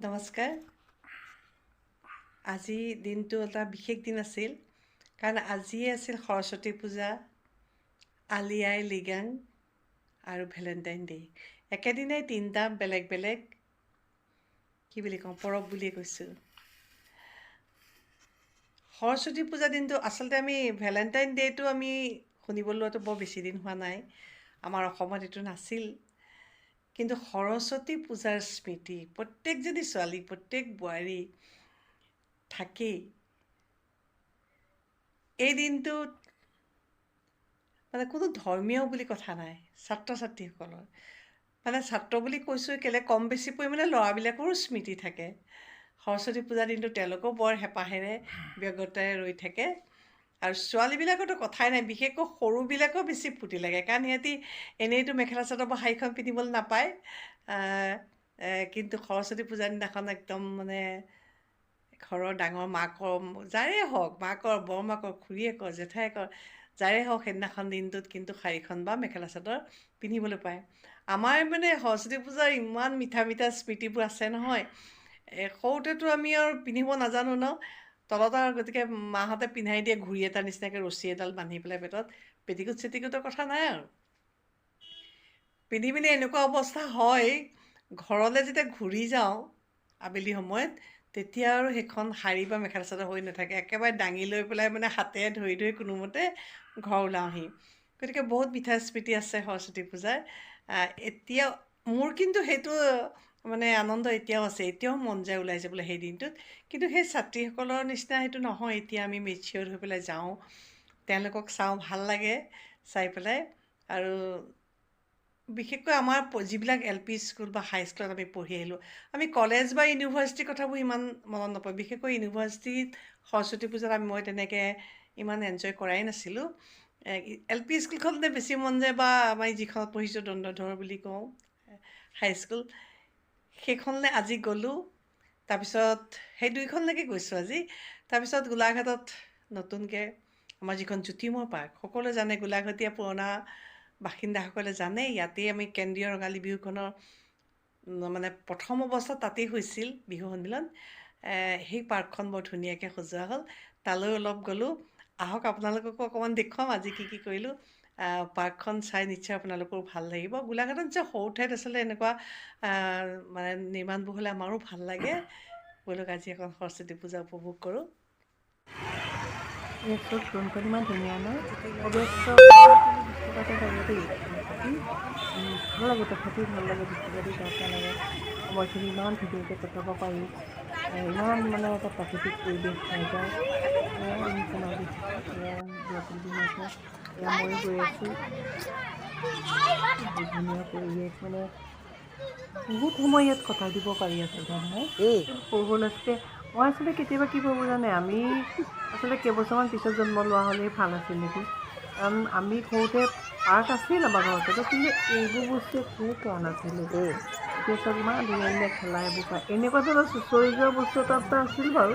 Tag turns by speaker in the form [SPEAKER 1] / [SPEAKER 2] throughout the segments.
[SPEAKER 1] নমস্কাৰ। আজি দিনটো এটা বিশেষ দিন আছিল, কাৰণ আজিয়ে আছিল সৰস্বতী পূজা, আলি আই লৃগাং আৰু ভেলেণ্টাইন ডে'। একেদিনাই তিনিটা বেলেগ বেলেগ কি বুলি কওঁ পৰৱ বুলিয়ে কৈছোঁ। সৰস্বতী পূজা দিনটো আচলতে আমি ভেলেণ্টাইন ডে'টো আমি শুনিবলৈ লোৱাটো বৰ বেছি দিন হোৱা নাই। আমাৰ অসমত এইটো নাছিল। কিন্তু সৰস্বতী পূজাৰ স্মৃতি প্ৰত্যেকজনী ছোৱালী, প্ৰত্যেক বোৱাৰী থাকেই। এই দিনটোত কোনো ধৰ্মীয় বুলি কথা নাই। ছাত্ৰ ছাত্ৰীসকলৰ ছাত্ৰ বুলি কৈছোঁ কেলে, কম বেছি পৰিমাণে ল'ৰাবিলাকৰো স্মৃতি থাকে। সৰস্বতী পূজাৰ দিনটো তেওঁলোকেও বৰ হেঁপাহেৰে ব্যগ্ৰতাৰে ৰৈ থাকে। আৰু ছোৱালীবিলাকৰতো কথাই নাই, বিশেষকৈ সৰুবিলাকেও বেছি ফূৰ্তি লাগে, কাৰণ সিহঁতি এনেইতো মেখেলা চাদৰ বা শাড়ীখন পিন্ধিবলৈ নাপায়। কিন্তু সৰস্বতী পূজাৰ দিনাখন একদম ঘৰৰ ডাঙৰ মাকৰ, যাৰে হওক, মাকৰ, বৰমাকৰ, খুৰীয়েকৰ, জেঠায়েকৰ, যাৰে হওক, সেইদিনাখন দিনটোত কিন্তু শাড়ীখন বা মেখেলা চাদৰ পিন্ধিবলৈ পায়। আমাৰ সৰস্বতী পূজাৰ ইমান মিঠা মিঠা স্মৃতিবোৰ আছে নহয়। সৰুতেতো আমি আৰু পিন্ধিব নাজানো ন, তলত আৰু গতিকে মাহঁতে পিন্ধাই দিয়ে ঘূৰি এটাৰ নিচিনাকৈ, ৰছী এডাল বান্ধি পেলাই পেটত। পেটিকোট চেটিকোটৰ কথা নাই আৰু। পিন্ধি পিনি এনেকুৱা অৱস্থা হয়, ঘৰলৈ যেতিয়া ঘূৰি যাওঁ আবেলি সময়ত, তেতিয়া আৰু সেইখন শাড়ী বা মেখেলা চাদৰ হৈ নাথাকে। একেবাৰে দাঙি লৈ পেলাই হাতেৰে ধৰি ধৰি কোনোমতে ঘৰ ওলাওহি। গতিকে বহুত মিঠা স্মৃতি আছে সৰস্বতী পূজাৰ। এতিয়া মোৰ কিন্তু সেইটো আনন্দ এতিয়াও আছে। এতিয়াও মন যায় ওলাই যাবলৈ সেই দিনটোত। কিন্তু সেই ছাত্ৰীসকলৰ নিচিনা সেইটো নহয়। এতিয়া আমি মেচিয়ৰ হৈ পেলাই যাওঁ, তেওঁলোকক চাওঁ, ভাল লাগে চাই পেলাই। আৰু বিশেষকৈ আমাৰ যিবিলাক LP স্কুল বা হাইস্কুলত আমি পঢ়ি আহিলোঁ, আমি কলেজ বা ইউনিভাৰ্চিটিৰ কথাবোৰ ইমান মনত নপৰে। বিশেষকৈ ইউনিভাৰ্চিটিত সৰস্বতী পূজাত মই তেনেকৈ ইমান এনজয় কৰাই নাছিলোঁ। LP স্কুলখনতে বেছি মন যায়, বা আমি যিখনত পঢ়িছোঁ দণ্ডধৰ বুলি কওঁ হাইস্কুল, সেইখনলৈ আজি গ'লোঁ। তাৰপিছত সেই দুইখনলৈকে গৈছোঁ আজি। তাৰপিছত গোলাঘাটত নতুনকৈ আমাৰ যিখন জ্যোতিমূৰ পাৰ্ক, সকলোৱে জানে, গোলাঘটীয়া পুৰণা বাসিন্দাসকলে জানে, ইয়াতেই আমি কেন্দ্ৰীয় ৰঙালী বিহুখনৰ প্ৰথম অৱস্থাত তাতেই হৈছিল বিহু সন্মিলন। সেই পাৰ্কখন বৰ ধুনীয়াকৈ সজোৱা হ'ল, তালৈ অলপ গ'লোঁ। আহক আপোনালোককো অকণমান দেখুৱাম আজি কি কি কৰিলোঁ। পাৰ্কখন চাই নিশ্চয় আপোনালোকৰো ভাল লাগিব। গোলাঘাটত যে সৰু ঠাইত আচলতে এনেকুৱা নিৰ্মাণবোৰ হ'লে আমাৰো ভাল লাগে। ব'লক আজি এখন সৰস্বতী পূজা উপভোগ কৰোঁ।
[SPEAKER 2] এই চব ফোনখন ইমান ধুনীয়া ন, অৱশ্যে তাতে লাগে দেই। ভাল লাগে, তথাপি ভাল লাগে, বিশেষকৈ গা লাগে। সময়খিনি ইমান ধুনীয়াকৈ কটাব পাৰি। ইমান এটা প্ৰাকৃতিক পৰিৱেশ পাই যায়। এয়া আহিছে মাক দেখিছোঁ, এয়া ল'ৰা ছোৱালীজনী আছে, এয়া মই গৈ আছোঁ। বহুত ধুনীয়া পৰিৱেশ, বহুত সময় ইয়াত কটাই দিব পাৰি আচলতে নহয়। সৰু সৰু ল'ৰা ছোৱালীয়ে, মই আচলতে কেতিয়াবা কি ভাবোঁ জানে, আমি আচলতে কেইবছৰমান পিছত জন্ম লোৱা হ'লেই ভাল আছিল নেকি। কাৰণ আমি সৰুতে পাৰ্ক আছিল আমাৰ ঘৰৰ ওচৰতো, কিন্তু এইবোৰ বস্তু একোৱে পোৱা নাছিলোঁ। এতিয়া চব ইমান ধুনীয়া ধুনীয়া খেলা এইবোৰ পায়। এনেকুৱা ধৰণৰ চুঁচৰি যোৱা বস্তু এটা আছিল বাৰু,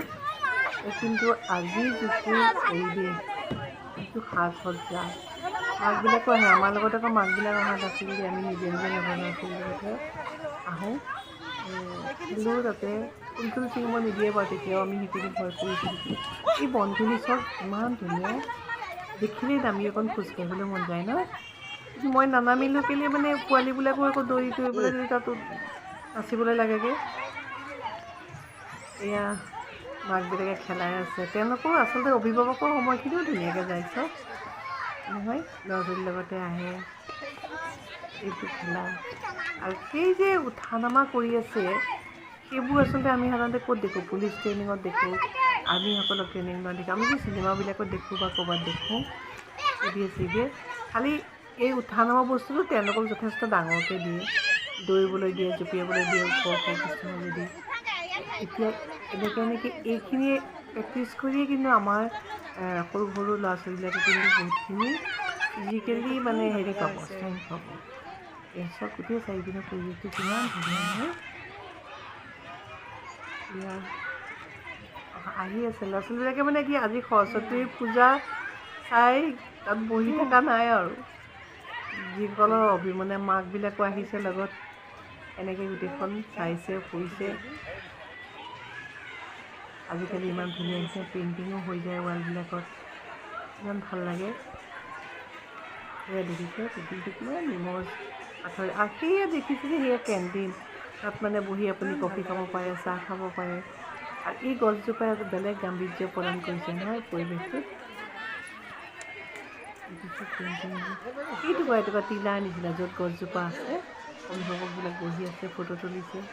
[SPEAKER 2] কিন্তু আজি যিটো পৰিৱেশ, যিটো সাজ সজ্জা, মাকবিলাকো আহে। আমাৰ লগত আকৌ মাকবিলাক অহা নাছিল যে, আমি নিজে নিজে নজনা লগতহে আহোঁ। খেলোঁ তাতে, ফুল চুল ছিঙিব নিদিয়ে বাৰু, তেতিয়াও আমি সেইখিনি ভয় কৰি ফুৰিছোঁ। এই বনখিনি চব ইমান ধুনীয়া, দেখিলেই নামি অকণ খোজকাঢ়িবলৈ মন যায় ন। মই নানামিলোঁ কেলৈ, পোৱালীবিলাকো আকৌ দৌৰি দৌৰিবলৈ তাতো নাচিবলৈ লাগেগৈ। এয়া মাকবিলাকে খেলাই আছে, তেওঁলোকৰো আচলতে অভিভাৱকৰ সময়খিনিও ধুনীয়াকৈ যায় চব নহয়, ল'ৰা ছোৱালীৰ লগতে আহে এইবোৰ খেলা। আৰু সেই যে উঠা নমা কৰি আছে, সেইবোৰ আচলতে আমি সাধাৰণতে ক'ত দেখোঁ, পুলিচ ট্ৰেইনিঙত দেখোঁ, আৰ্মিসকলক ট্ৰেইনিং লোৱা দেখোঁ, আমি যে চিনেমাবিলাকত দেখোঁ বা ক'ৰবাত দেখোঁ টিভিয়ে। খালি এই উঠা নমা বস্তুটো তেওঁলোকক যথেষ্ট ডাঙৰকৈ দিয়ে, দৌৰিবলৈ দিয়ে, জঁপিয়াবলৈ দিয়ে, ওখ ওখ বস্তুসমূহ দিয়ে। এতিয়া এনেকৈ এইখিনিয়ে প্ৰেক্টিছ কৰিয়ে কিন্তু আমাৰ সৰু সৰু ল'ৰা ছোৱালীবিলাকে কিন্তু বহুতখিনি ফিজিকেলি হেৰি পাব, ষ্ট্ৰেংথ পাব। এই চব গোটেই চাৰিপিনৰ পৰিৱেশটো কিমান ধুনীয়া নহয়। এয়া আহি আছে ল'ৰা ছোৱালীবিলাকে কি, আজি সৰস্বতী পূজা চাই তাত বহি থকা নাই আৰু, যিসকলৰ মাকবিলাকো আহিছে লগত, এনেকৈ গোটেইখন চাইছে, ফুৰিছে। আজিকালি ইমান ধুনীয়া ধুনীয়া পেইণ্টিঙো হৈ যায় ৱালবিলাকত, ইমান ভাল লাগে। সেয়া দেখিছে টেবুলটো কিমান নিমজ পাথৰ, আৰু সেয়া দেখিছে যে সেয়া কেণ্টিন, তাত মানে বহি আপুনি কফি খাব পাৰে, চাহ খাব পাৰে। আৰু এই গছজোপাই এটা বেলেগ গাম্ভীৰ্য প্ৰদান কৰিছে নহয় পৰিৱেশটোত। এইটুকুৰা টিলাৰ নিচিনা য'ত গছজোপা আছে, অভিভাৱকবিলাক বহি আছে, ফটো তুলিছে।